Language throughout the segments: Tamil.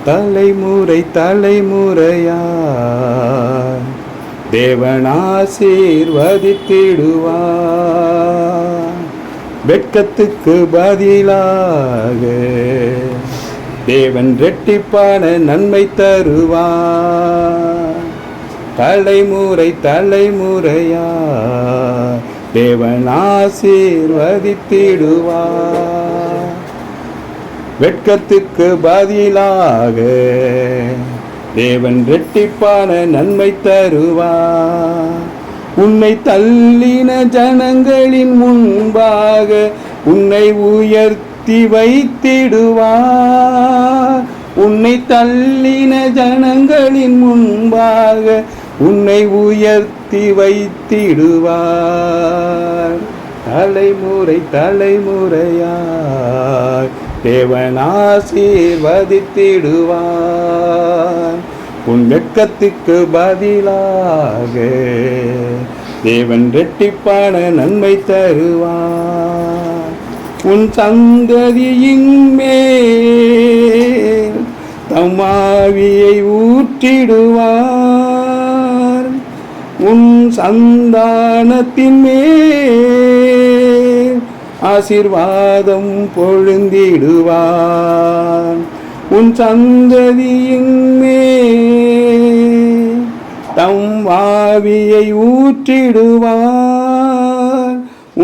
தலைமுறை தலைமுறையாய் தேவன் ஆசீர்வதித்திடுவார். வெட்கத்துக்கு பதிலாக தேவன் இரட்டிப்பான நன்மை தருவார். தலைமுறை தலைமுறையாய் தேவன் ஆசீர்வதித்திடுவார். வெட்கத்துக்கு பதிலாக தேவன் இரட்டிப்பான நன்மை தருவார். உன்னை தள்ளின ஜனங்களின் முன்பாக உன்னை உயர்த்தி வைத்திடுவார். உன்னை தள்ளின ஜனங்களின் முன்பாக உன்னை உயர்த்தி வைத்திடுவார். தலைமுறை தலைமுறையாய் தேவன் ஆசீர்வதித்திடுவார். உன் வெட்கத்துக்கு பதிலாக தேவன் இரட்டிப்பான நன்மை தருவார். உன் சந்ததியின் மேல் தம் ஆவியை ஊற்றிடுவார். உன் சந்தானத்தின் மேல் ஆசீர்வாதம் பொழிந்திடுவார். உன் சந்ததியின் மேல் தம் ஆவியை ஊற்றிடுவார்.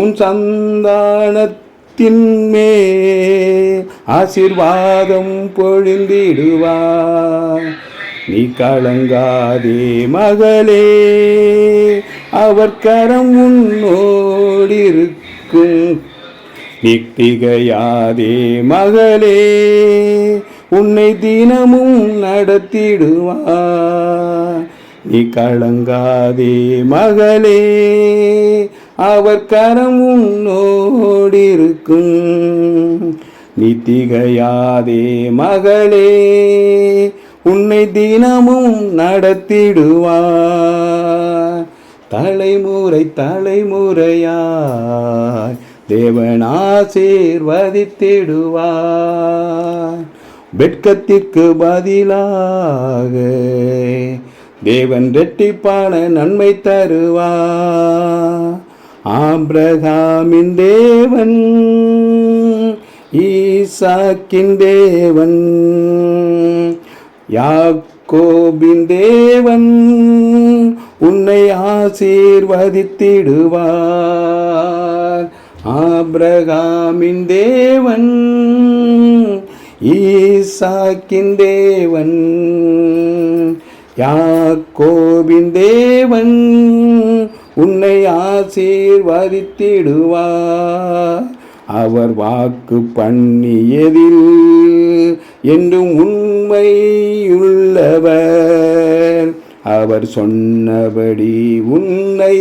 உன் சந்தானத்தின் மேல் ஆசீர்வாதம் பொழிந்திடுவார். நீ கலங்காதே மகளே, அவர் கரம் உன்னோடிருக்கும். நீ திகையாதே மகளே, உன்னை தினமும் நடத்திடுவார். நீ கலங்காதே மகளே, அவர் கரம் உன்னோடிருக்கும். நீ திகையாதே மகளே, உன்னை தினமும் நடத்திடுவார். தலைமுறை தலைமுறையாய் தேவன் ஆசீர்வதித்திடுவார். வெட்கத்திற்கு பதிலாக தேவன் இரட்டிப்பான நன்மை தருவார். ஆபிரகாமின் தேவன், ஈசாக்கின் தேவன், யாக்கோபின் தேவன் உன்னை ஆசீர்வதித்திடுவார். ஆபிரகாமின் தேவன், ஈசாக்கின் தேவன், யாக்கோபின் தேவன் உன்னை ஆசீர்வதித்திடுவார். அவர் வாக்கு பண்ணியதில் என்றும் உண்மையுள்ளவர். அவர் சொன்னபடி உன்னை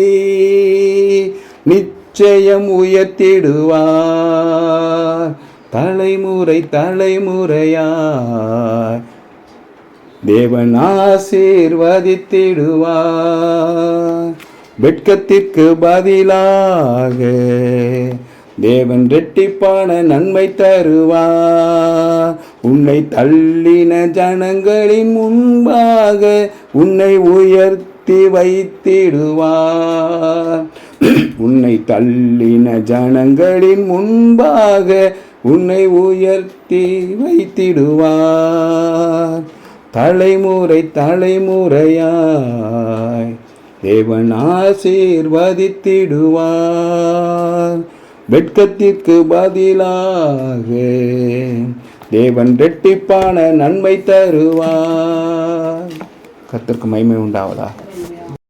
நிச்சயம் உயர்த்திடுவார். தலைமுறை தலைமுறையாய் தேவன் ஆசீர்வதித்திடுவார். வெட்கத்திற்கு பதிலாக தேவன் இரட்டிப்பான நன்மை தருவார். உன்னை தள்ளின ஜனங்களின் முன்பாக உன்னை உயர்த்தி வைத்திடுவார். உன்னை தள்ளின ஜனங்களின் முன்பாக உன்னை உயர்த்தி வைத்திடுவார். தலைமுறை தலைமுறையாய் தேவன் ஆசீர்வதித்திடுவார். வெட்கத்திற்கு பதிலாக தேவன் இரட்டிப்பான நன்மை தருவார். கர்த்தருக்கு மகிமை உண்டாவதா.